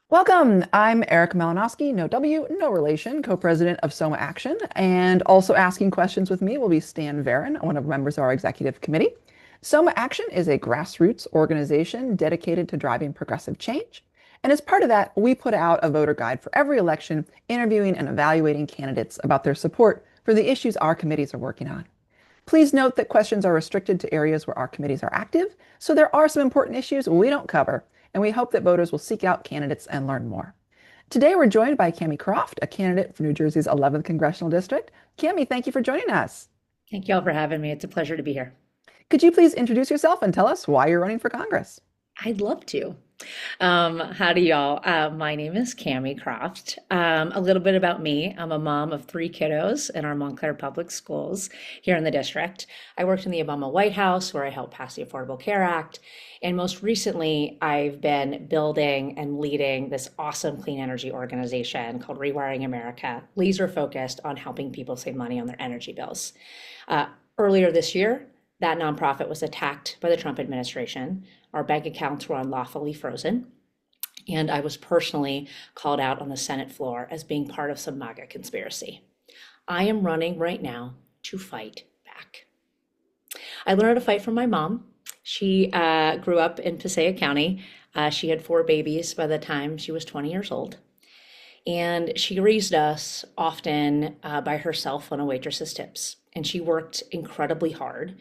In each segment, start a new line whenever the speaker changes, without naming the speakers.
Welcome. I'm Erica Malinowski, no W, no relation, co-president of Soma Action. And also asking questions with me will be Stan Varon, one of the members of our executive committee. Soma Action is a grassroots organization dedicated to driving progressive change. And as part of that, we put out a voter guide for every election, interviewing and evaluating candidates about their support for the issues our committees are working on. Please note that questions are restricted to areas where our committees are active, so there are some important issues we don't cover, and we hope that voters will seek out candidates and learn more. Today, we're joined by Croft, a candidate for New Jersey's 11th Congressional District. Cami, thank you for joining us.
Thank you all for having me. It's a pleasure to be here.
Could you please introduce yourself and tell us why you're running for Congress?
I'd love to. Howdy, y'all. My name is Cami Croft. A little bit about me. I'm a mom of three kiddos in our Montclair Public Schools here in the district. I worked in the Obama White House where I helped pass the Affordable Care Act. And most recently, I've been building and leading this awesome clean energy organization called Rewiring America, laser focused on helping people save money on their energy bills. Earlier this year, that nonprofit was attacked by the Trump administration. Our bank accounts were unlawfully frozen. And I was personally called out on the Senate floor as being part of some MAGA conspiracy. I am running right now to fight back. I learned how to fight from my mom. She grew up in Passaic County. She had four babies by the time she was 20 years old. And she raised us often by herself on a waitress's tips. And she worked incredibly hard.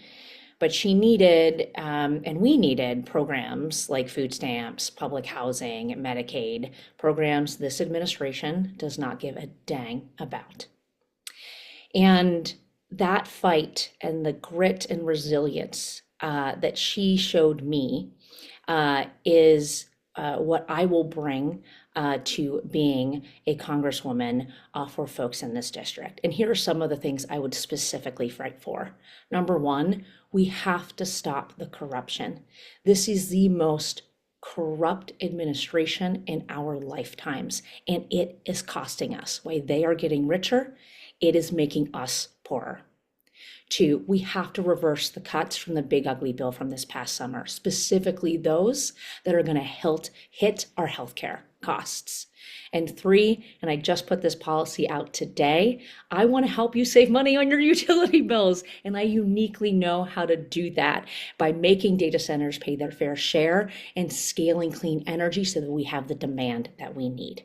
But she needed, and we needed programs like food stamps, public housing, Medicaid, programs this administration does not give a dang about. And that fight and the grit and resilience that she showed me is what I will bring to being a congresswoman for folks in this district. And here are some of the things I would specifically fight for. Number one, we have to stop the corruption. This is the most corrupt administration in our lifetimes, and it is costing us. While they are getting richer, it is making us poorer. Two, we have to reverse the cuts from the big ugly bill from this past summer, specifically those that are going to hit our healthcare costs. And three, and I just put this policy out today, I want to help you save money on your utility bills. And I uniquely know how to do that by making data centers pay their fair share and scaling clean energy so that we have the demand that we need.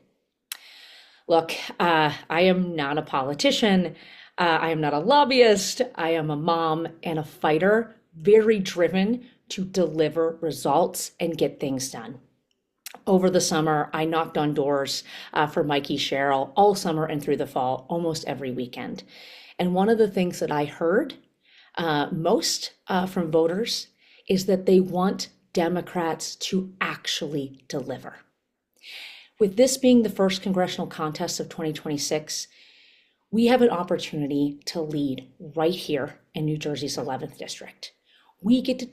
Look, I am not a politician. I am not a lobbyist. I am a mom and a fighter, very driven to deliver results and get things done. Over the summer, I knocked on doors for Mikey Sherrill all summer and through the fall, almost every weekend. And one of the things that I heard most from voters is that they want Democrats to actually deliver. With this being the first congressional contest of 2026, we have an opportunity to lead right here in New Jersey's 11th district. We get to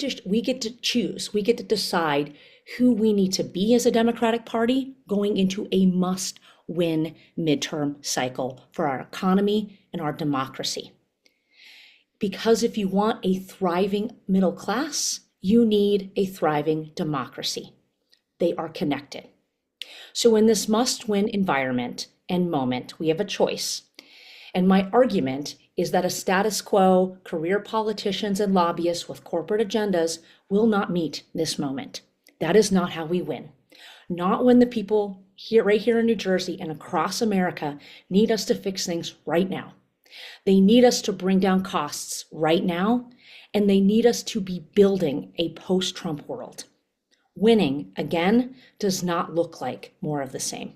choose, we get to decide who we need to be as a Democratic Party going into a must-win midterm cycle for our economy and our democracy. Because if you want a thriving middle class, you need a thriving democracy. They are connected. So in this must-win environment and moment, we have a choice. And my argument is that a status quo, career politicians and lobbyists with corporate agendas will not meet this moment. That is not how we win. Not when the people here, right here in New Jersey and across America need us to fix things right now. They need us to bring down costs right now, and they need us to be building a post-Trump world. Winning, again, does not look like more of the same.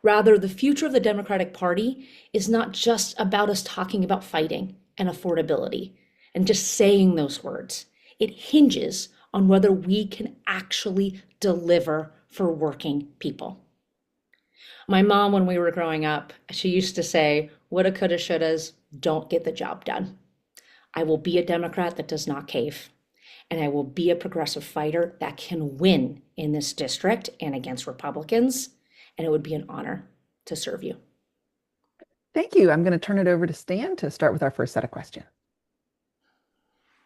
Rather, the future of the Democratic Party is not just about us talking about fighting and affordability and just saying those words. It hinges on whether we can actually deliver for working people. My mom, when we were growing up, she used to say, woulda, coulda, shouldas, don't get the job done. I will be a Democrat that does not cave, and I will be a progressive fighter that can win in this district and against Republicans, and it would be an honor to serve you.
Thank you. I'm going to turn it over to Stan to start with our first set of questions.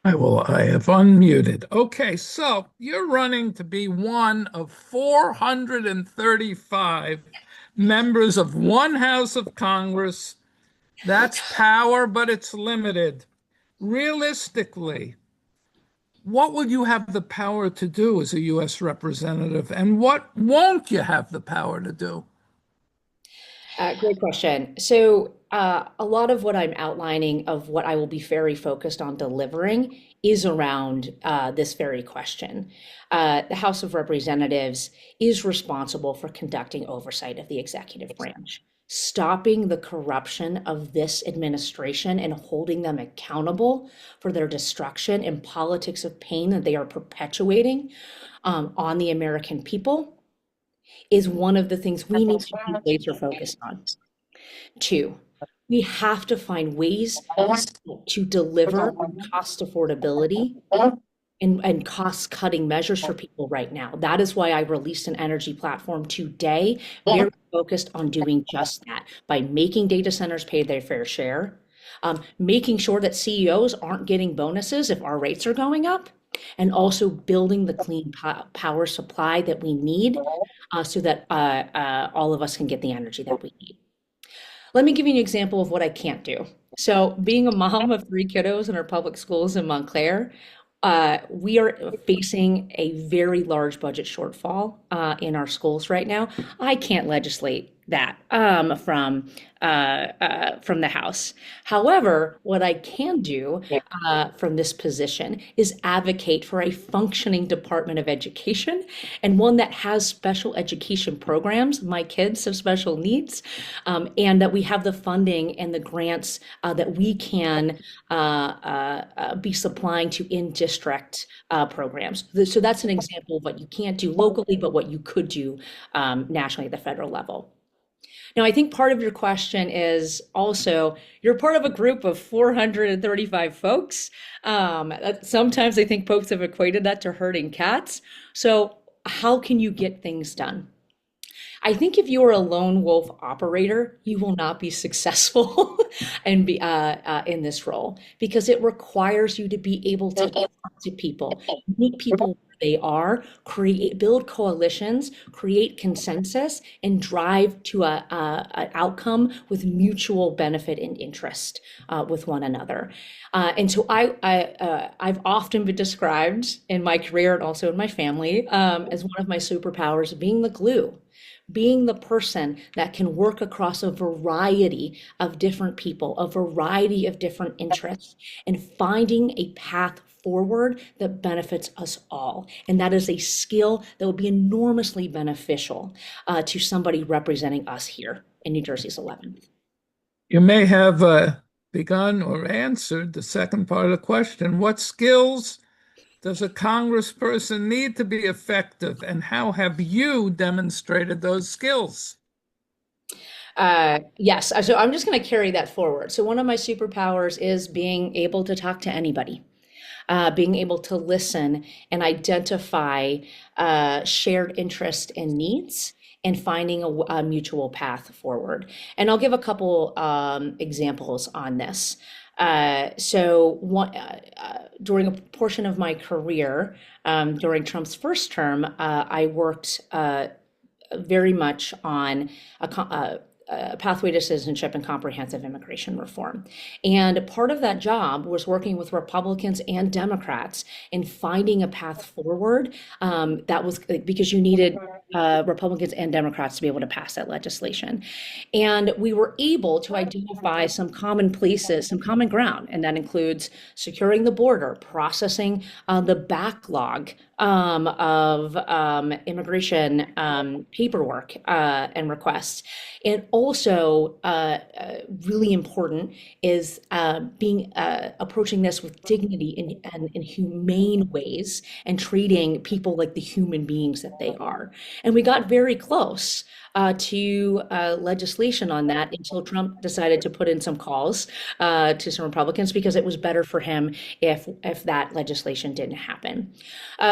I have unmuted. Okay, so you're running to be one of 435 members of one House of Congress. That's power, but it's limited. Realistically, what will you have the power to do as a U.S. representative, and what won't you have the power to do?
Great question. So, a lot of what I'm outlining of what I will be very focused on delivering is around this very question. The House of Representatives is responsible for conducting oversight of the executive branch, stopping the corruption of this administration and holding them accountable for their destruction and politics of pain that they are perpetuating on the American people is one of the things we need to be laser focused on. Two, we have to find ways to deliver cost affordability and cost cutting measures for people right now. That is why I released an energy platform today, very focused on doing just that by making data centers pay their fair share, making sure that CEOs aren't getting bonuses if our rates are going up, and also building the clean power supply that we need so that all of us can get the energy that we need. Let me give you an example of what I can't do. So, being a mom of three kiddos in our public schools in Montclair, we are facing a very large budget shortfall in our schools right now. I can't legislate that from the House. However, what I can do from this position is advocate for a functioning Department of Education and one that has special education programs. My kids have special needs, and that we have the funding and the grants that we can be supplying to in-district programs. So that's an example of what you can't do locally, but what you could do nationally at the federal level. Now, I think part of your question is also you're part of a group of 435 folks. Sometimes I think folks have equated that to herding cats. So, how can you get things done? I think if you are a lone wolf operator, you will not be successful and be in this role because it requires you to be able to talk to people, meet people where they are, create, build coalitions, create consensus, and drive to an outcome with mutual benefit and interest with one another. I've often been described in my career and also in my family as one of my superpowers being the glue, being the person that can work across a variety of different people, a variety of different interests, and finding a path forward that benefits us all. And that is a skill that would be enormously beneficial to somebody representing us here in New Jersey's 11th.
You may have begun or answered the second part of the question. What skills does a congressperson need to be effective, and how have you demonstrated those skills?
Yes, so I'm just going to carry that forward. So one of my superpowers is being able to talk to anybody, being able to listen and identify shared interest and needs, and finding a mutual path forward. And I'll give a couple examples on this. During a portion of my career, during Trump's first term, I worked very much on a pathway to citizenship and comprehensive immigration reform. And part of that job was working with Republicans and Democrats in finding a path forward that was because you needed Republicans and Democrats to be able to pass that legislation. And we were able to identify some common places, some common ground, and that includes securing the border, processing the backlog of immigration paperwork and requests. And also, really important is being approaching this with dignity and in humane ways and treating people like the human beings that they are. And we got very close to legislation on that until Trump decided to put in some calls to some Republicans because it was better for him if that legislation didn't happen.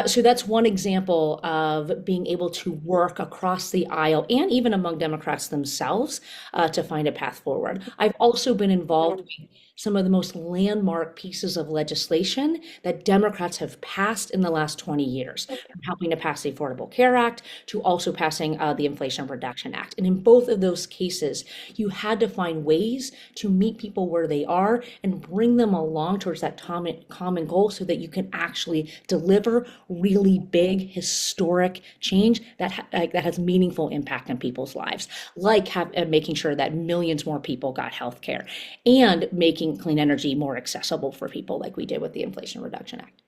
So that's one example of being able to work across the aisle and even among Democrats themselves skills to find a path forward. I've also been involved with some of the most landmark pieces of legislation that Democrats have passed in the last 20 years, from helping to pass the Affordable Care Act to also passing the Inflation Reduction Act. And in both of those cases, you had to find ways to meet people where they are and bring them along towards that common goal so that you can actually deliver really big historic change that has meaningful impact on people's lives, like making sure that millions more people got health care and making clean energy more accessible for people like we did with the Inflation Reduction Act.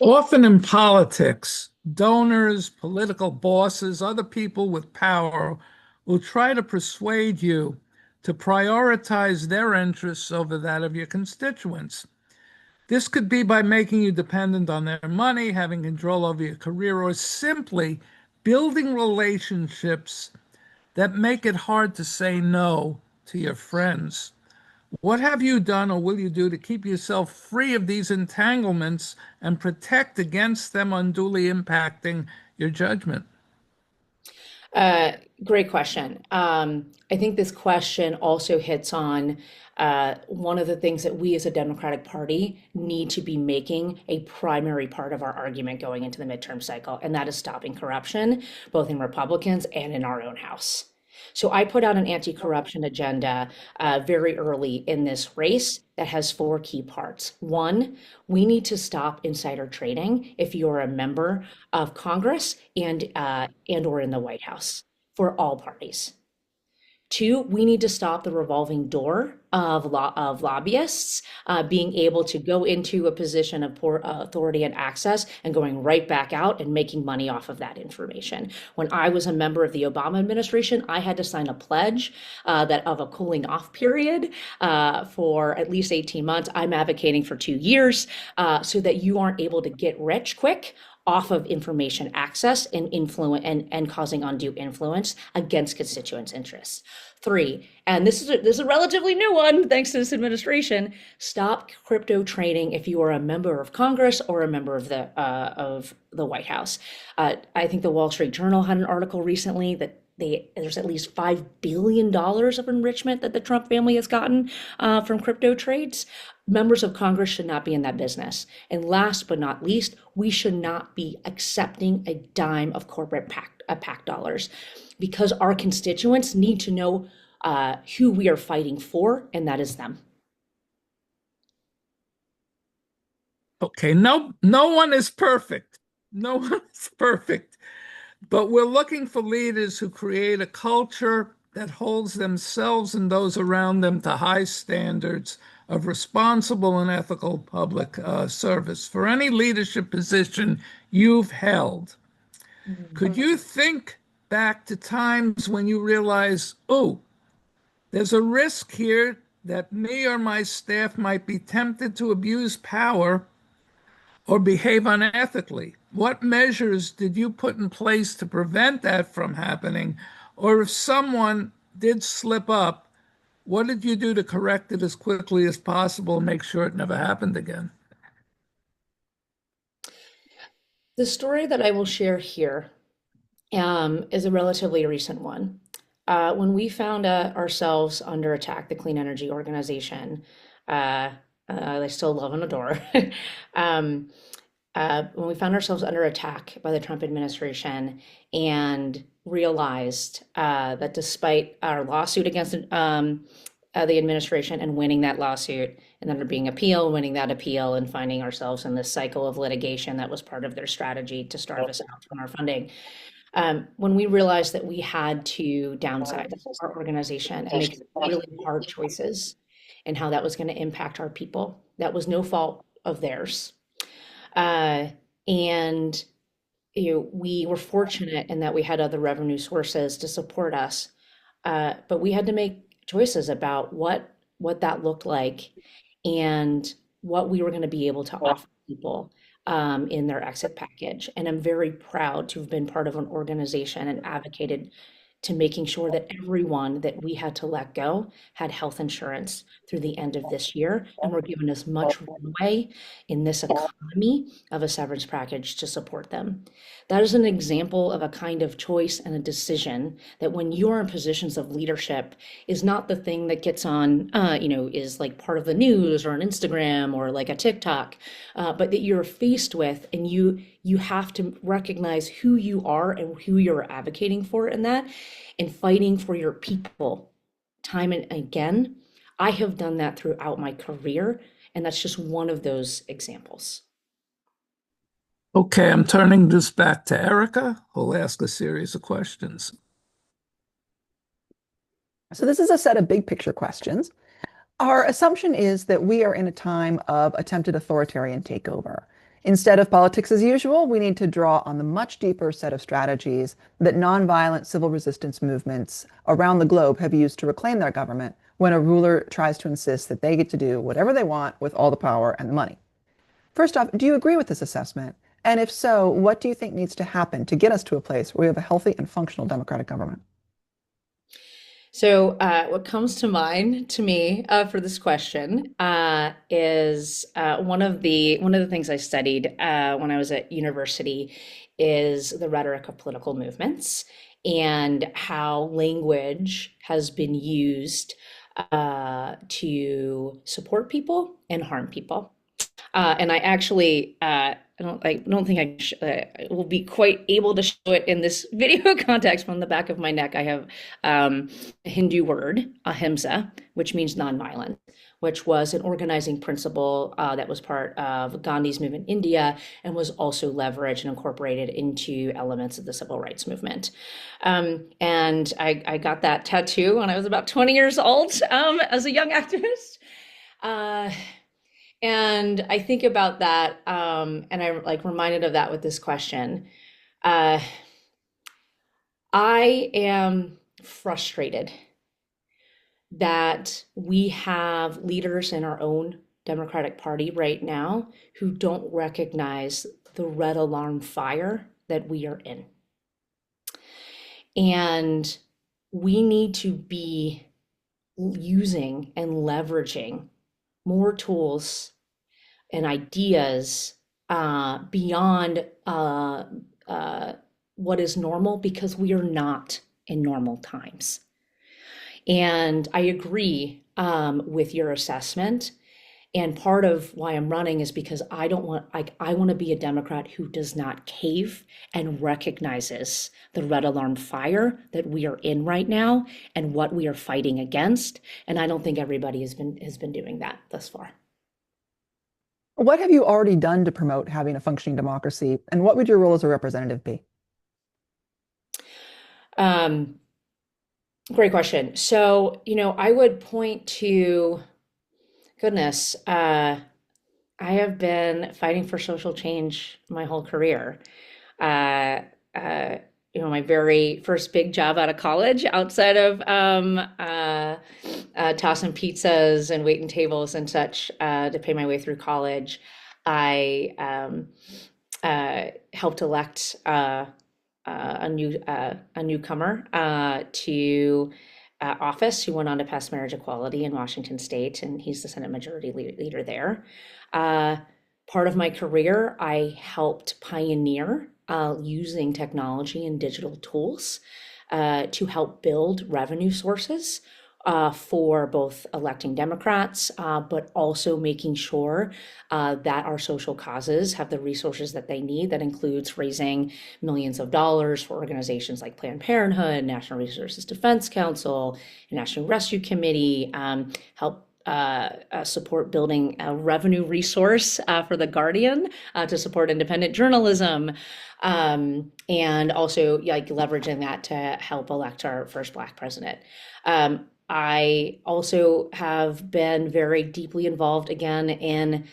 Often in politics, donors, political bosses, other people with power will try to persuade you to prioritize their interests over that of your constituents. This could be by making you dependent on their money, having control over your career, or simply building relationships that make it hard to say no to your friends. What have you done or will you do to keep yourself free of these entanglements and protect against them unduly impacting your judgment?
Uh, Great question. I think this question also hits on one of the things that we as a Democratic Party need to be making a primary part of our argument going into the midterm cycle, and that is stopping corruption, both in Republicans and in our own House. So I put out an anti-corruption agenda very early in this race that has four key parts. One, we need to stop insider trading if you're a member of Congress and or in the White House for all parties. Two, we need to stop the revolving door of lobbyists being able to go into a position of poor authority and access and going right back out and making money off of that information. When I was a member of the Obama administration, I had to sign a pledge that of a cooling off period for at least 18 months. I'm advocating for 2 years so that you aren't able to get rich quick off of information access and influence and causing undue influence against constituents' interests. Three, and this is a relatively new one, thanks to this administration, stop crypto trading if you are a member of Congress or a member of the White House. I think the Wall Street Journal had an article recently that there's at least $5 billion of enrichment that the Trump family has gotten from crypto trades. Members of Congress should not be in that business. And last but not least, we should not be accepting a dime of corporate PAC dollars because our constituents need to know who we are fighting for, and that is them.
Okay, no one is perfect. No one is perfect. But we're looking for leaders who create a culture that holds themselves and those around them to high standards of responsible and ethical public service. For any leadership position you've held, could you think back to times when you realize, oh, there's a risk here that me or my staff might be tempted to abuse power or behave unethically? What measures did you put in place to prevent that from happening? Or if someone did slip up, what did you do to correct it as quickly as possible and make sure it never happened again?
The story that I will share here is a relatively recent one. When we found ourselves under attack, the Clean Energy Organization, I still love and adore. um, when we found ourselves under attack by the Trump administration and realized that despite our lawsuit against the administration and winning that lawsuit, and then there being appeal, winning that appeal, and finding ourselves in this cycle of litigation that was part of their strategy to starve us out from our funding. When we realized that we had to downsize our organization and make really hard choices and how that was going to impact our people, that was no fault of theirs. And we were fortunate in that we had other revenue sources to support us, but we had to make choices about what that looked like and what we were going to be able to offer people in their exit package. And I'm very proud to have been part of an organization and advocated to making sure that everyone that we had to let go had health insurance through the end of this year. And we're given as much runway in this economy of a severance package to support them. That is an example of a kind of choice and a decision that when you're in positions of leadership is not the thing that gets on, is like part of the news or an Instagram or like a TikTok, but that you're faced with, and you have to recognize who you are and who you're advocating for in that, and fighting for your people time and again. I have done that throughout my career, and that's just one of those examples.
Okay, I'm turning this back to Erica, who'll ask a series of questions.
So this is a set of big picture questions. Our assumption is that we are in a time of attempted authoritarian takeover. Instead of politics as usual, we need to draw on the much deeper set of strategies that nonviolent civil resistance movements around the globe have used to reclaim their government when a ruler tries to insist that they get to do whatever they want with all the power and the money. First off, do you agree with this assessment? And if so, what do you think needs to happen to get us to a place where we have a healthy and functional democratic government?
So, what comes to mind to me for this question is one of the things I studied when I was at university is the rhetoric of political movements and how language has been used to support people and harm people. And I actually, I don't think will be quite able to show it in this video context. From the back of my neck, I have a Hindu word, ahimsa, which means nonviolence, which was an organizing principle that was part of Gandhi's movement in India and was also leveraged and incorporated into elements of the civil rights movement. And I got that tattoo when I was about 20 years old as a young activist. And I think about that, and I'm like reminded of that with this question. I am frustrated that we have leaders in our own Democratic Party right now who don't recognize the red alarm fire that we are in. And we need to be using and leveraging more tools and ideas beyond what is normal, because we are not in normal times. And I agree with your assessment. And part of why I'm running is because I want to be a Democrat who does not cave and recognizes the red alarm fire that we are in right now and what we are fighting against. And I don't think everybody has been doing that thus far.
What have you already done to promote having a functioning democracy, and what would your role as a representative be?
Great question. So, I would point to, goodness, I have been fighting for social change my whole career. My very first big job out of college, outside of tossing pizzas and waiting tables and such to pay my way through college, I helped elect a newcomer to office who went on to pass marriage equality in Washington State, and he's the Senate Majority Leader there. Part of my career, I helped pioneer using technology and digital tools to help build revenue sources for both electing Democrats, but also making sure that our social causes have the resources that they need. That includes raising millions of dollars for organizations like Planned Parenthood, National Resources Defense Council, National Rescue Committee, help support building a revenue resource for The Guardian to support independent journalism, and also like leveraging that to help elect our first Black president. I also have been very deeply involved again in,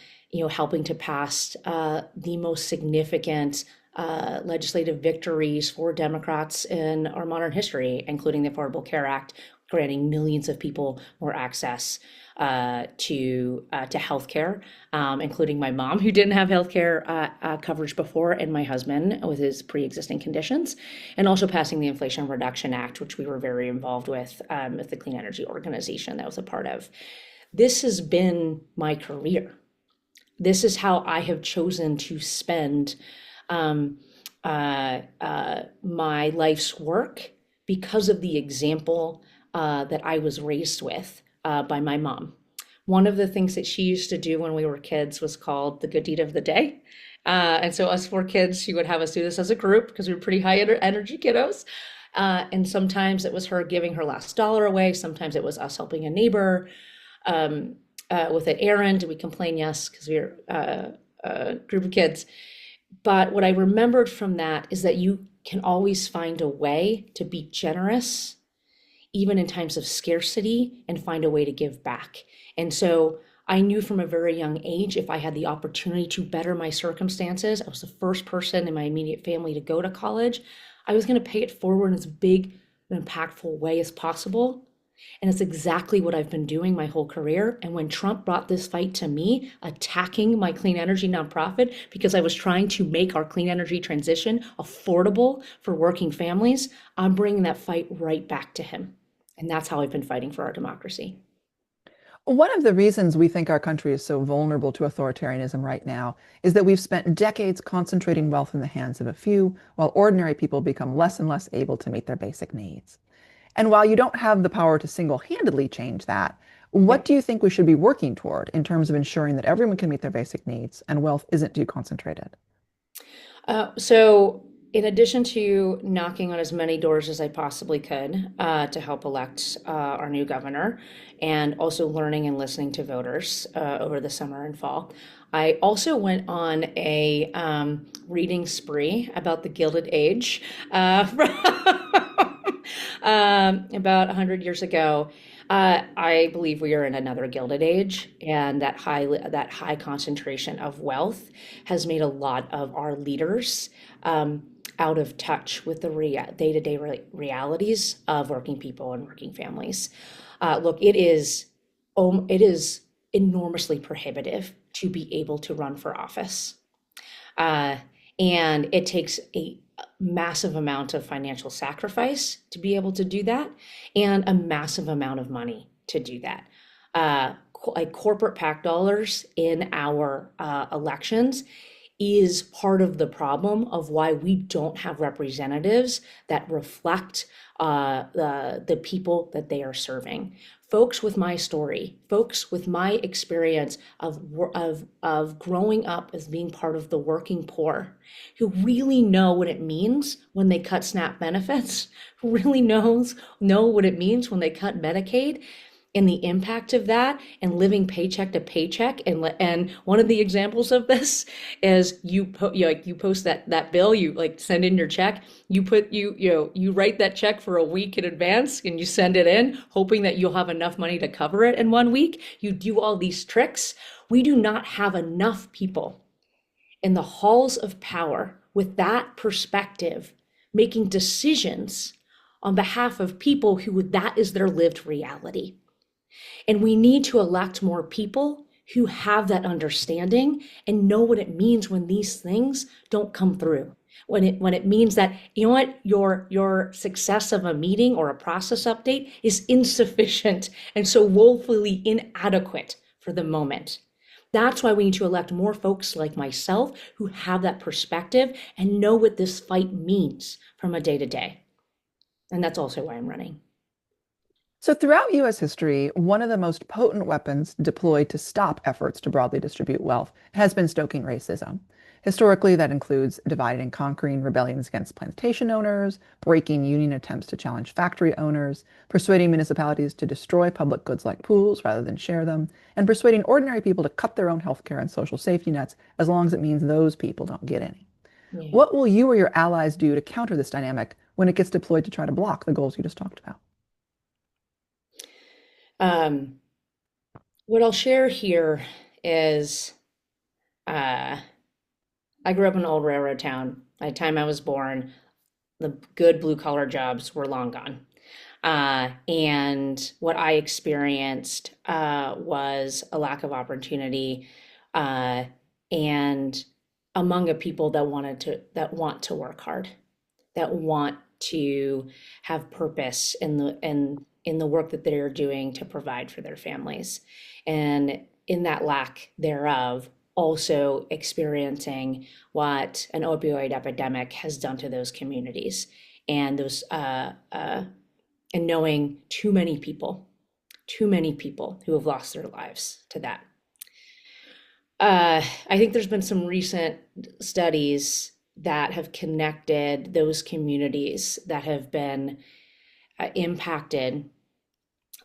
helping to pass the most significant legislative victories for Democrats in our modern history, including the Affordable Care Act, granting millions of people more access to healthcare, including my mom, who didn't have healthcare coverage before, and my husband with his pre-existing conditions, and also passing the Inflation Reduction Act, which we were very involved with the Clean Energy Organization that I was a part of. This has been my career. This is how I have chosen to spend my life's work because of the example that I was raised with by my mom. One of the things that she used to do when we were kids was called the good deed of the day. And so us four kids, she would have us do this as a group because we were pretty high energy kiddos. And sometimes it was her giving her last dollar away. Sometimes it was us helping a neighbor with an errand. We complain, yes, because we were a group of kids. But what I remembered from that is that you can always find a way to be generous, even in times of scarcity, and find a way to give back. And so I knew from a very young age, if I had the opportunity to better my circumstances, I was the first person in my immediate family to go to college, I was going to pay it forward in as big and impactful way as possible. And it's exactly what I've been doing my whole career. And when Trump brought this fight to me, attacking my clean energy nonprofit because I was trying to make our clean energy transition affordable for working families, I'm bringing that fight right back to him. And that's how I've been fighting for our democracy.
One of the reasons we think our country is so vulnerable to authoritarianism right now is that we've spent decades concentrating wealth in the hands of a few, while ordinary people become less and less able to meet their basic needs. And while you don't have the power to single-handedly change that, what
Yep.
do you think we should be working toward in terms of ensuring that everyone can meet their basic needs and wealth isn't too concentrated?
So, in addition to knocking on as many doors as I possibly could to help elect our new governor, and also learning and listening to voters over the summer and fall, I also went on a reading spree about the Gilded Age about 100 years ago. I believe we are in another Gilded Age, and that high concentration of wealth has made a lot of our leaders out of touch with the day-to-day realities of working people and working families. Look, it is enormously prohibitive to be able to run for office. Uh, and it takes a massive amount of financial sacrifice to be able to do that, and a massive amount of money to do that. Like corporate PAC dollars in our elections is part of the problem of why we don't have representatives that reflect the people that they are serving. Folks with my story, folks with my experience of growing up as being part of the working poor, who really know what it means when they cut SNAP benefits, who really know what it means when they cut Medicaid, and the impact of that, and living paycheck to paycheck. And one of the examples of this is you post that bill, you like send in your check, you write that check for a week in advance, and you send it in hoping that you'll have enough money to cover it in 1 week. You do all these tricks. We do not have enough people in the halls of power with that perspective making decisions on behalf of people who that is their lived reality. And we need to elect more people who have that understanding and know what it means when these things don't come through. When it means that, you know what, your success of a meeting or a process update is insufficient and so woefully inadequate for the moment. That's why we need to elect more folks like myself who have that perspective and know what this fight means from a day to day. And that's also why I'm running.
So, throughout US history, one of the most potent weapons deployed to stop efforts to broadly distribute wealth has been stoking racism. Historically, that includes dividing and conquering rebellions against plantation owners, breaking union attempts to challenge factory owners, persuading municipalities to destroy public goods like pools rather than share them, and persuading ordinary people to cut their own healthcare and social safety nets as long as it means those people don't get any.
Yeah.
What will you or your allies do to counter this dynamic when it gets deployed to try to block the goals you just talked about?
Um, what I'll share here is uh, I grew up in an old railroad town. By the time I was born, the good blue collar jobs were long gone. And what I experienced was a lack of opportunity, uh, and among a people that want to work hard, that want to have purpose in the work that they're doing to provide for their families. And in that lack thereof, also experiencing what an opioid epidemic has done to those communities, and those and knowing too many people who have lost their lives to that. I think there's been some recent studies that have connected those communities that have been impacted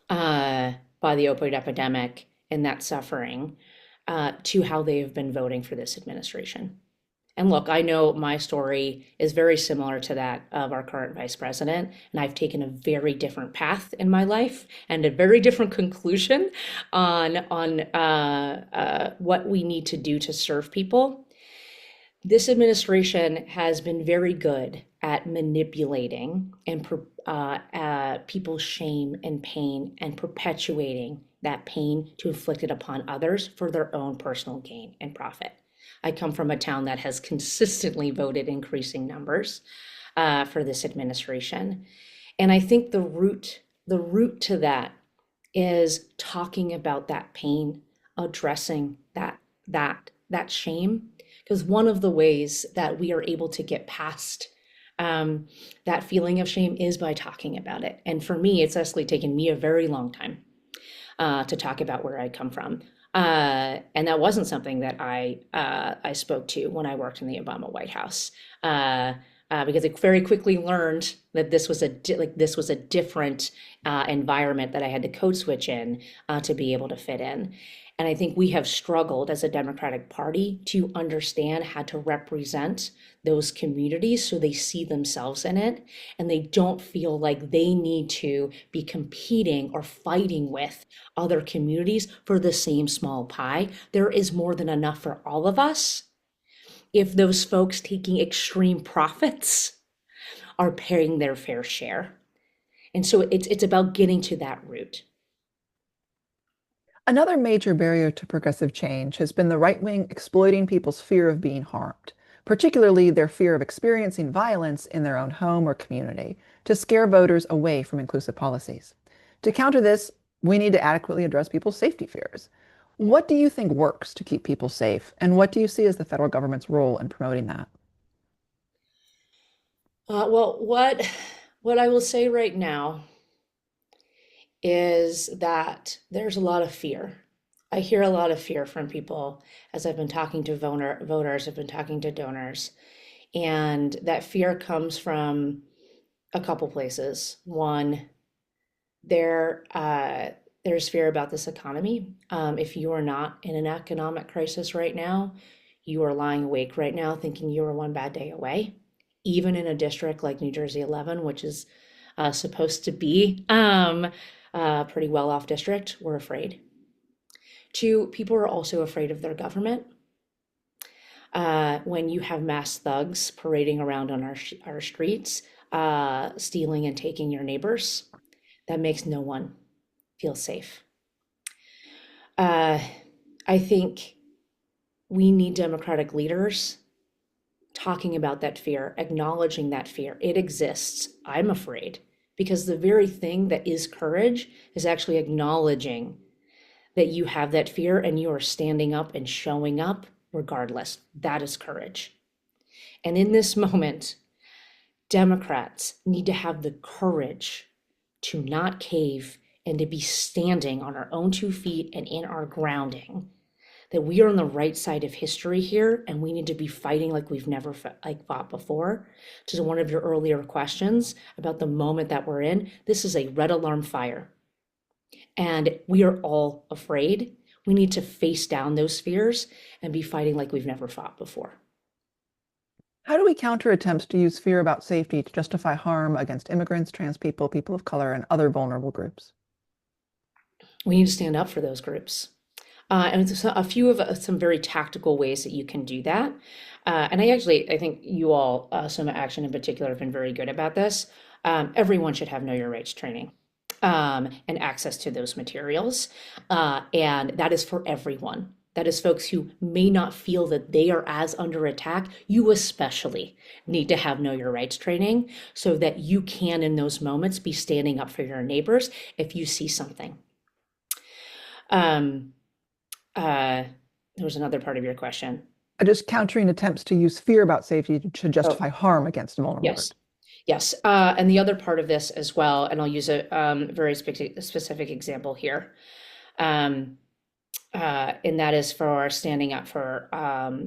by the opioid epidemic and that suffering, to how they have been voting for this administration. And look, I know my story is very similar to that of our current vice president, and I've taken a very different path in my life and a very different conclusion on what we need to do to serve people. This administration has been very good at manipulating and people's shame and pain and perpetuating that pain to inflict it upon others for their own personal gain and profit. I come from a town that has consistently voted increasing numbers for this administration. And I think the root to that is talking about that pain, addressing that shame. Because one of the ways that we are able to get past that feeling of shame is by talking about it. And for me, it's actually taken me a very long time to talk about where I come from. And that wasn't something that I spoke to when I worked in the Obama White House, because I very quickly learned that this was a different environment that I had to code switch in to be able to fit in. And I think we have struggled as a Democratic Party to understand how to represent those communities so they see themselves in it and they don't feel like they need to be competing or fighting with other communities for the same small pie. There is more than enough for all of us if those folks taking extreme profits are paying their fair share. And so it's about getting to that root.
Another major barrier to progressive change has been the right wing exploiting people's fear of being harmed, particularly their fear of experiencing violence in their own home or community, to scare voters away from inclusive policies. To counter this, we need to adequately address people's safety fears. What do you think works to keep people safe, and what do you see as the federal government's role in promoting that?
Well, what I will say right now is that there's a lot of fear. I hear a lot of fear from people as I've been talking to voters, I've been talking to donors, and that fear comes from a couple places. One, there's fear about this economy. If you are not in an economic crisis right now, you are lying awake right now thinking you are one bad day away. Even in a district like New Jersey 11, which is supposed to be a pretty well-off district, we're afraid. Two, people are also afraid of their government. When you have mass thugs parading around on our streets, stealing and taking your neighbors, that makes no one feel safe. I think we need democratic leaders talking about that fear, acknowledging that fear. It exists. I'm afraid. Because the very thing that is courage is actually acknowledging that you have that fear and you are standing up and showing up regardless. That is courage. And in this moment, Democrats need to have the courage to not cave and to be standing on our own 2 feet and in our grounding, that we are on the right side of history here and we need to be fighting like we've never fought before. To one of your earlier questions about the moment that we're in, this is a red alarm fire. And we are all afraid. We need to face down those fears and be fighting like we've never fought before.
How do we counter attempts to use fear about safety to justify harm against immigrants, trans people, people of color, and other vulnerable groups?
We need to stand up for those groups. And so a few of some very tactical ways that you can do that. And I think you all, Soma Action in particular, have been very good about this. Everyone should have Know Your Rights training and access to those materials. And that is for everyone. That is folks who may not feel that they are as under attack. You especially need to have Know Your Rights training so that you can, in those moments, be standing up for your neighbors if you see something. Um, there was another part of your question.
Just countering attempts to use fear about safety to
Oh,
justify harm against a vulnerable
yes.
group.
Yes. And the other part of this as well, and I'll use a very specific example here. Um, and that is for standing up for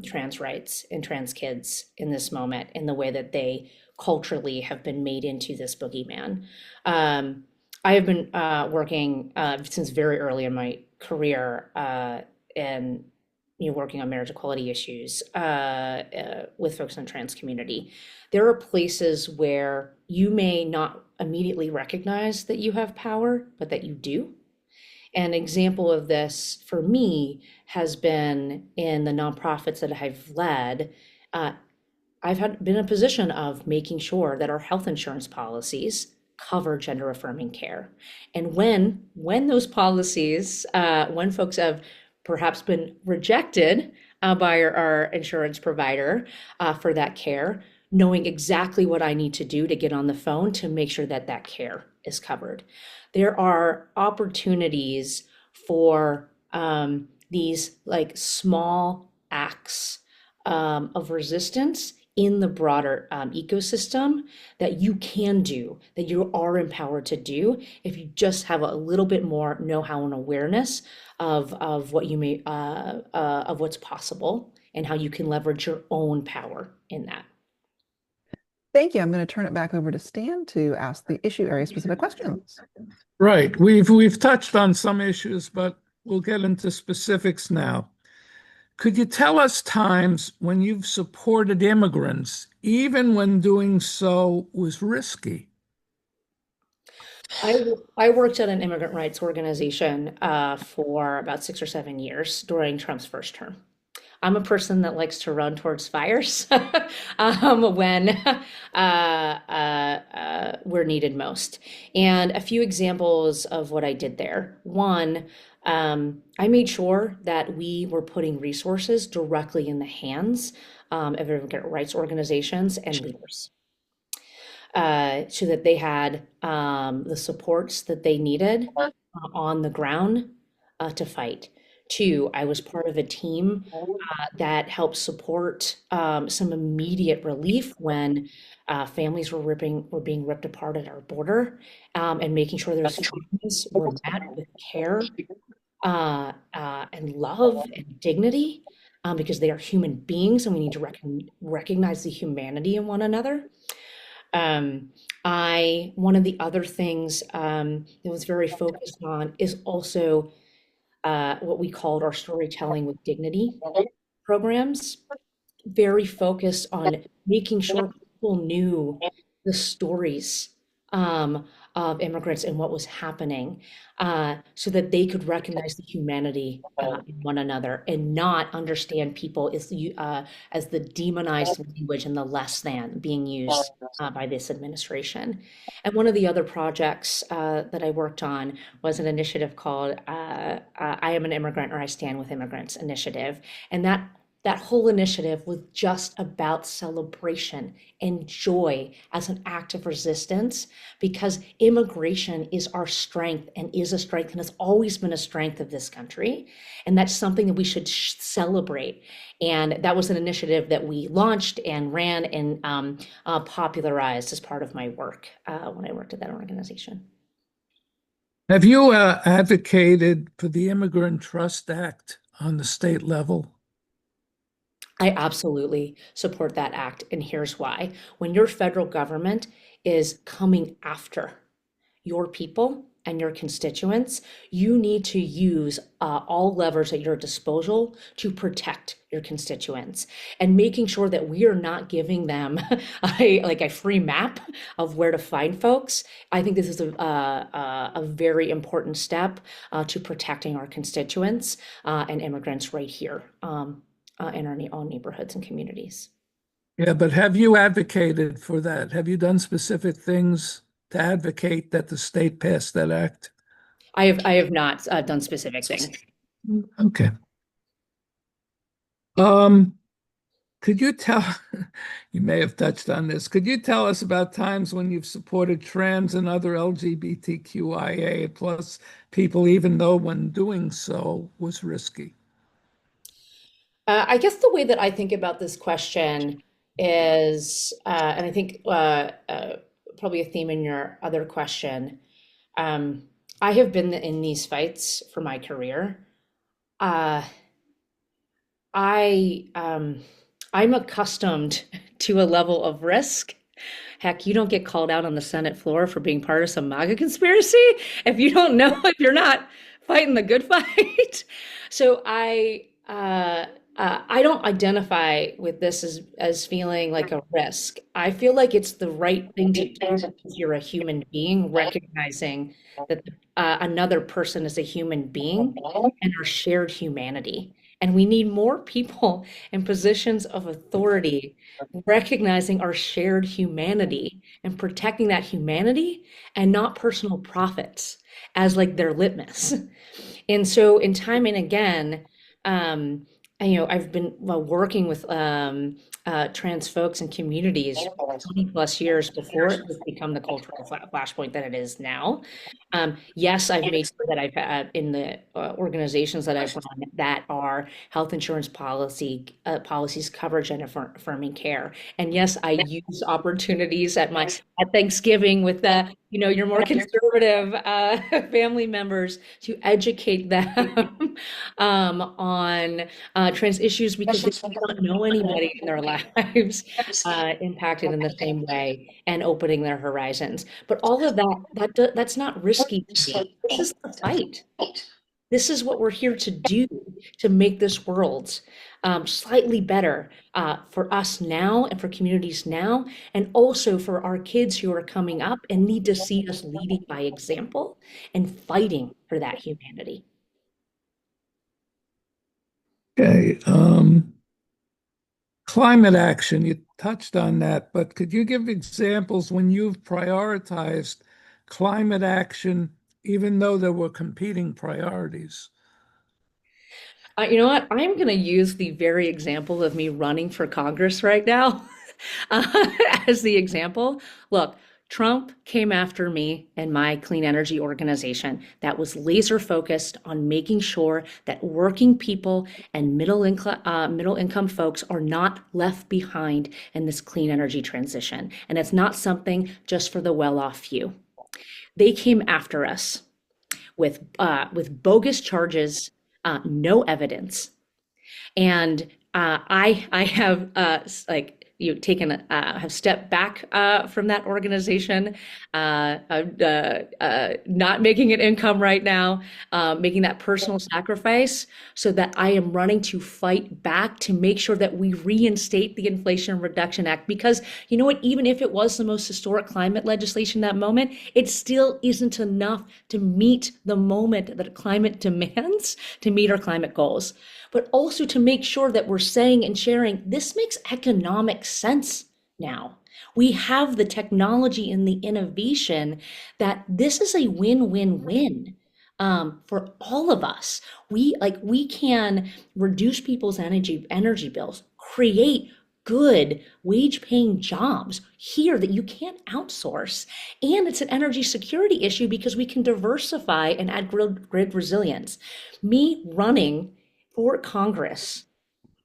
trans rights and trans kids in this moment in the way that they culturally have been made into this boogeyman. I have been working since very early in my career and working on marriage equality issues with folks in the trans community. There are places where you may not immediately recognize that you have power, but that you do. An example of this for me has been in the nonprofits that I've led. Uh, been in a position of making sure that our health insurance policies cover gender affirming care. And when those policies, when folks have perhaps been rejected by our insurance provider for that care, knowing exactly what I need to do to get on the phone to make sure that that care is covered. There are opportunities for these like small acts of resistance in the broader ecosystem that you can do, that you are empowered to do if you just have a little bit more know-how and awareness of what you may of what's possible and how you can leverage your own power in that.
Thank you. I'm going to turn it back over to Stan to ask the issue area specific questions.
Right. We've touched on some issues, but we'll get into specifics now. Could you tell us times when you've supported immigrants, even when doing so was risky?
I worked at an immigrant rights organization for about 6 or 7 years during Trump's first term. I'm a person that likes to run towards fires when we're needed most. And a few examples of what I did there. One, I made sure that we were putting resources directly in the hands of immigrant rights organizations and leaders so that they had the supports that they needed on the ground to fight. Two, I was part of a team that helped support some immediate relief when families were being ripped apart at our border, and making sure those families were met with care and love and dignity, because they are human beings and we need to recognize the humanity in one another. One of the other things that was very focused on is also what we called our storytelling with dignity programs, very focused on making sure people knew the stories of immigrants and what was happening, so that they could recognize the humanity in one another and not understand people as the demonized language and the less than being used by this administration. And one of the other projects that I worked on was an initiative called I Am an Immigrant or I Stand with Immigrants initiative. And that whole initiative was just about celebration and joy as an act of resistance, because immigration is our strength and is a strength and has always been a strength of this country. And that's something that we should celebrate. And that was an initiative that we launched and ran and popularized as part of my work when I worked at that organization.
Have you advocated for the Immigrant Trust Act on the state level?
I absolutely support that act, and here's why. When your federal government is coming after your people and your constituents, you need to use all levers at your disposal to protect your constituents and making sure that we are not giving them like a free map of where to find folks. I think this is a very important step to protecting our constituents and immigrants right here in our own neighborhoods and communities.
Yeah, but have you advocated for that? Have you done specific things to advocate that the state pass that act?
I have not done specific things.
Okay. Um, could you tell, you may have touched on this, could you tell us about times when you've supported trans and other LGBTQIA plus people, even though when doing so was risky?
I guess the way that I think about this question is, and I think probably a theme in your other question, um, I have been in these fights for my career. Uh, I I'm accustomed to a level of risk. Heck, you don't get called out on the Senate floor for being part of some MAGA conspiracy if you don't know if you're not fighting the good fight. So I don't identify with this as feeling like a risk. I feel like it's the right thing to do if you're a human being, recognizing that another person is a human being and our shared humanity. And we need more people in positions of authority recognizing our shared humanity and protecting that humanity and not personal profits as like their litmus. And so, in time and again, I've been working with trans folks and communities 20 plus years before it has become the cultural flashpoint that it is now. Yes, I've made sure that I've had in the organizations that I've run that are health insurance policies, coverage, and affirming care. And yes, I use opportunities at Thanksgiving with your more conservative family members to educate them on trans issues because they do not know anybody in their lives impacted in the same way and opening their horizons. But all of that's not risky to me. This is the fight. This is what we're here to do to make this world slightly better for us now and for communities now, and also for our kids who are coming up and need to see us leading by example and fighting for that humanity.
Okay. Climate action, you touched on that, but could you give examples when you've prioritized climate action, even though there were competing priorities?
You know what? I'm going to use the very example of me running for Congress right now as the example. Look, Trump came after me and my clean energy organization that was laser focused on making sure that working people and middle income folks are not left behind in this clean energy transition. And it's not something just for the well-off few. They came after us with bogus charges, no evidence, and I have taken have stepped back from that organization. Not making an income right now, making that personal sacrifice so that I am running to fight back to make sure that we reinstate the Inflation Reduction Act. Because you know what, even if it was the most historic climate legislation in that moment, it still isn't enough to meet the moment that climate demands to meet our climate goals. But also to make sure that we're saying and sharing this makes economic sense now. We have the technology and the innovation that this is a win-win-win for all of us. We can reduce people's energy bills, create good wage paying jobs here that you can't outsource. And it's an energy security issue because we can diversify and add grid resilience. Me running for Congress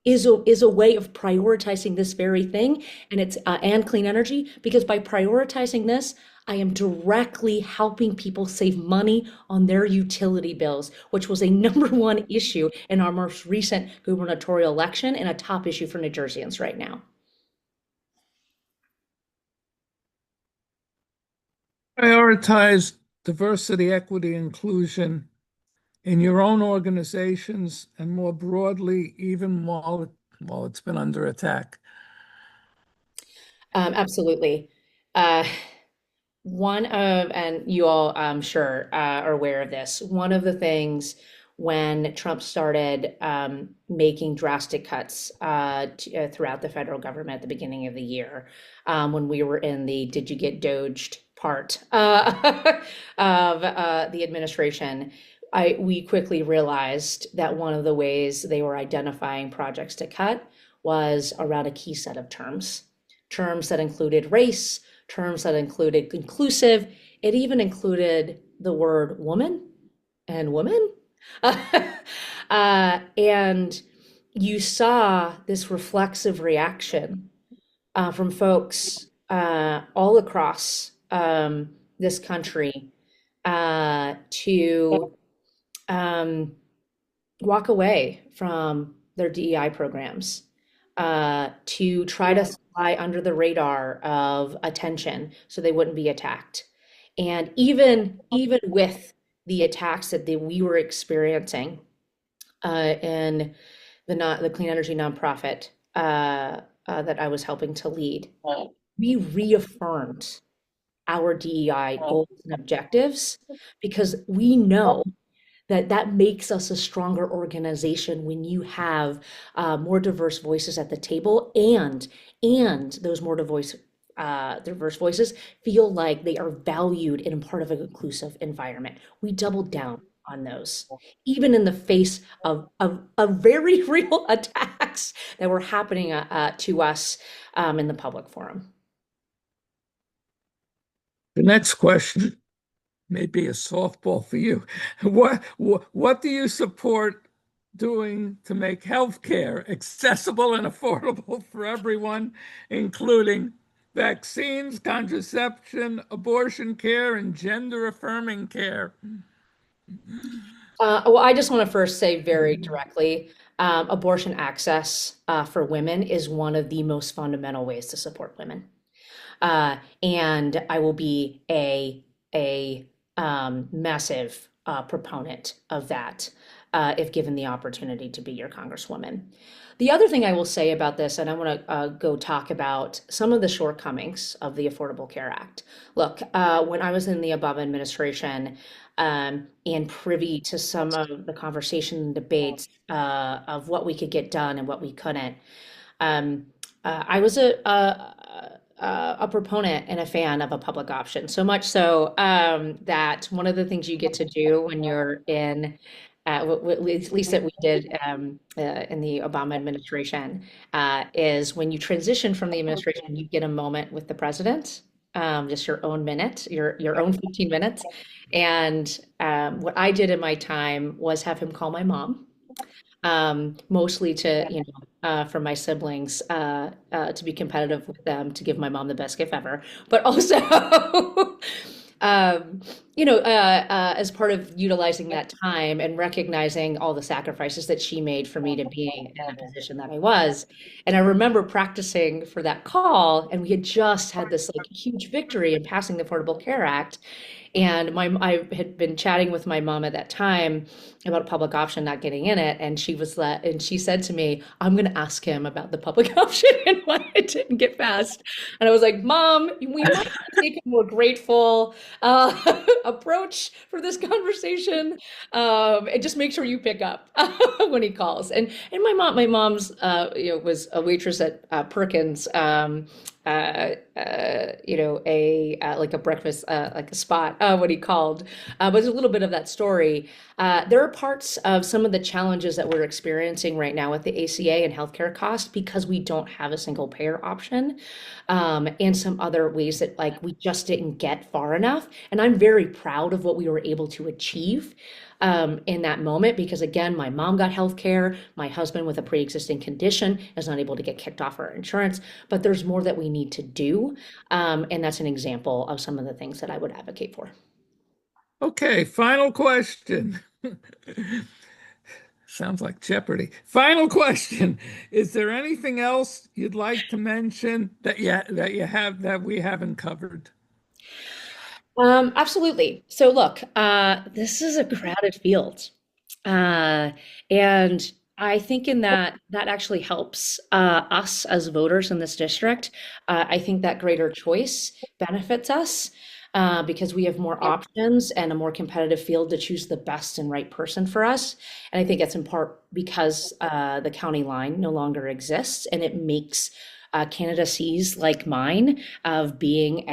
is a way of prioritizing this very thing, and it's and clean energy, because by prioritizing this, I am directly helping people save money on their utility bills, which was a number one issue in our most recent gubernatorial election and a top issue for New Jerseyans right now.
Prioritized diversity, equity, inclusion in your own organizations and more broadly, even while it's been under attack?
Absolutely. Uh, and you all, I'm sure, are aware of this. One of the things when Trump started making drastic cuts throughout the federal government at the beginning of the year, when we were in the "Did you get doged" part of the administration, we quickly realized that one of the ways they were identifying projects to cut was around a key set of terms that included race, terms that included inclusive. It even included the word woman and women. And you saw this reflexive reaction from folks all across this country to um, walk away from their DEI programs, to try to fly under the radar of attention so they wouldn't be attacked. And even with the attacks we were experiencing in the clean energy nonprofit that I was helping to lead, we reaffirmed our DEI goals and objectives because we know that makes us a stronger organization when you have more diverse voices at the table, and those more diverse voices feel like they are valued in part of an inclusive environment. We doubled down on those, even in the face of very real attacks that were happening to us in the public forum.
The next question may be a softball for you. What do you support doing to make healthcare accessible and affordable for everyone, including vaccines, contraception, abortion care, and gender affirming care?
Well, I just want to first say very directly, abortion access for women is one of the most fundamental ways to support women. And I will be a massive proponent of that if given the opportunity to be your congresswoman. The other thing I will say about this, and I want to go talk about some of the shortcomings of the Affordable Care Act. Look, when I was in the Obama administration and privy to some of the conversation and debates of what we could get done and what we couldn't, I was a proponent and a fan of a public option, so much so that one of the things you get to do when you're in, at least that we did in the Obama administration, is when you transition from the administration, you get a moment with the president, just your own minute, your own 15 minutes. And what I did in my time was have him call my mom, mostly to, for my siblings, to be competitive with them, to give my mom the best gift ever, but also, as part of utilizing that time and recognizing all the sacrifices that she made for me to being in a position that I was. And I remember practicing for that call, and we had just had this like huge victory in passing the Affordable Care Act. And I had been chatting with my mom at that time about a public option not getting in it, and she said to me, "I'm going to ask him about the public option and why it didn't get passed." And I was like, "Mom, we might take a more grateful approach for this conversation, and just make sure you pick up when he calls." And my mom's was a waitress at Perkins. Like a breakfast, like a spot, what he called. But there's a little bit of that story. There are parts of some of the challenges that we're experiencing right now with the ACA and healthcare costs because we don't have a single payer option, and some other ways that like we just didn't get far enough. And I'm very proud of what we were able to achieve in that moment because again, my mom got health care, my husband with a pre-existing condition is not able to get kicked off our insurance, but there's more that we need to do. And that's an example of some of the things that I would advocate for.
Okay, final question. Sounds like Jeopardy. Final question. Is there anything else you'd like to mention that we haven't covered?
Absolutely. So look, this is a crowded field. Uh, and I think in that that actually helps us as voters in this district. I think that greater choice benefits us because we have more options and a more competitive field to choose the best and right person for us. And I think it's in part because the county line no longer exists, and it makes candidacies like mine of being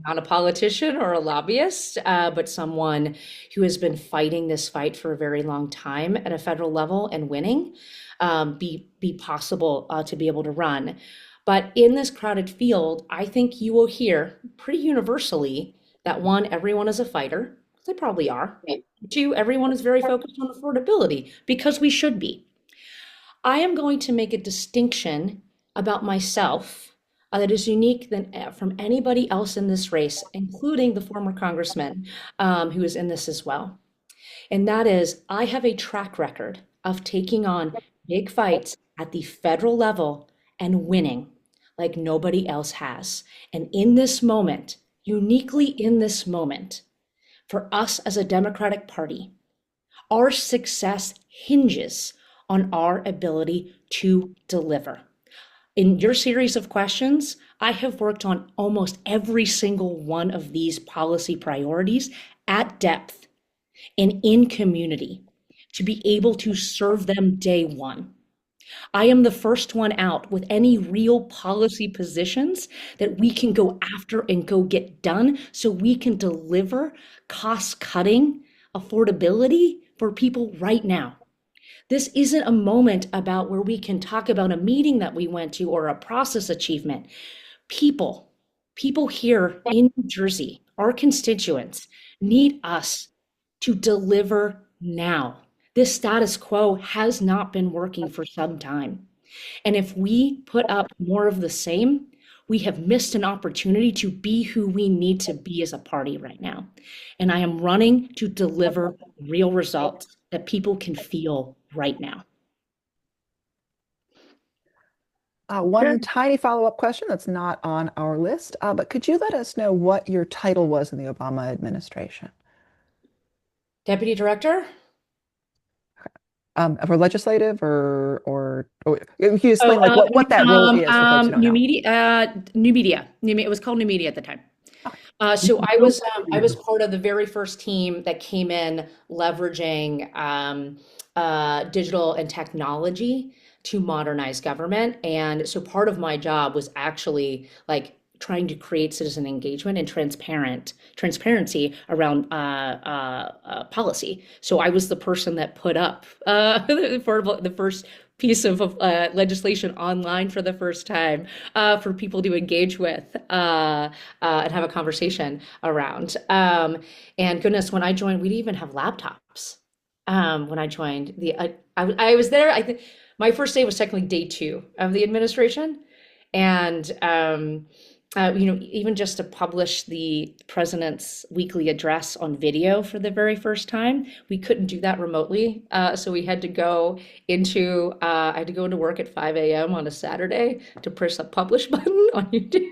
not a politician or a lobbyist, but someone who has been fighting this fight for a very long time at a federal level and winning, be possible to be able to run. But in this crowded field, I think you will hear pretty universally that one, everyone is a fighter. They probably are. Two, everyone is very focused on affordability because we should be. I am going to make a distinction about myself that is unique than from anybody else in this race, including the former congressman who is in this as well. And that is, I have a track record of taking on big fights at the federal level and winning like nobody else has. And in this moment, uniquely in this moment, for us as a Democratic Party, our success hinges on our ability to deliver. In your series of questions, I have worked on almost every single one of these policy priorities at depth and in community to be able to serve them day one. I am the first one out with any real policy positions that we can go after and go get done so we can deliver cost cutting affordability for people right now. This isn't a moment about where we can talk about a meeting that we went to or a process achievement. People, people here in New Jersey, our constituents, need us to deliver now. This status quo has not been working for some time. And if we put up more of the same, we have missed an opportunity to be who we need to be as a party right now. And I am running to deliver real results that people can feel right now.
One tiny follow-up question that's not on our list, but could you let us know what your title was in the Obama administration?
Deputy Director?
For legislative or can you
Oh,
explain like what that role is for folks who don't
new
know?
media, it was called New Media at the time.
Okay.
So I was part of the very first team that came in leveraging digital and technology to modernize government. And so part of my job was actually like trying to create citizen engagement and transparency around policy. So I was the person that put up the first piece of legislation online for the first time for people to engage with and have a conversation around. And goodness, when I joined, we didn't even have laptops. When I joined, I was there. I think my first day was technically day two of the administration, and even just to publish the president's weekly address on video for the very first time, we couldn't do that remotely. So we had to I had to go into work at 5 a.m. on a Saturday to press a publish button on YouTube.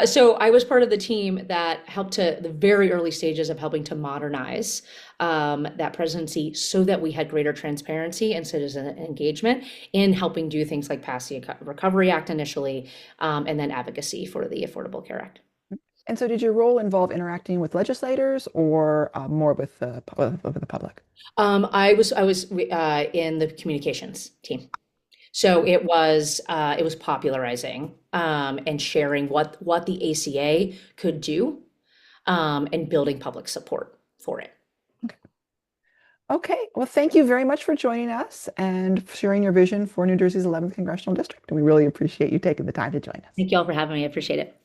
So I was part of the team that helped to the very early stages of helping to modernize that presidency so that we had greater transparency and citizen engagement in helping do things like pass the Recovery Act initially, and then advocacy for the Affordable Care Act.
And so did your role involve interacting with legislators or more with the public?
I was in the communications team. So it was popularizing and sharing what the ACA could do and building public support for it.
Okay. Well, thank you very much for joining us and sharing your vision for New Jersey's 11th Congressional District. We really appreciate you taking the time to join us.
Thank you all for having me. I appreciate it.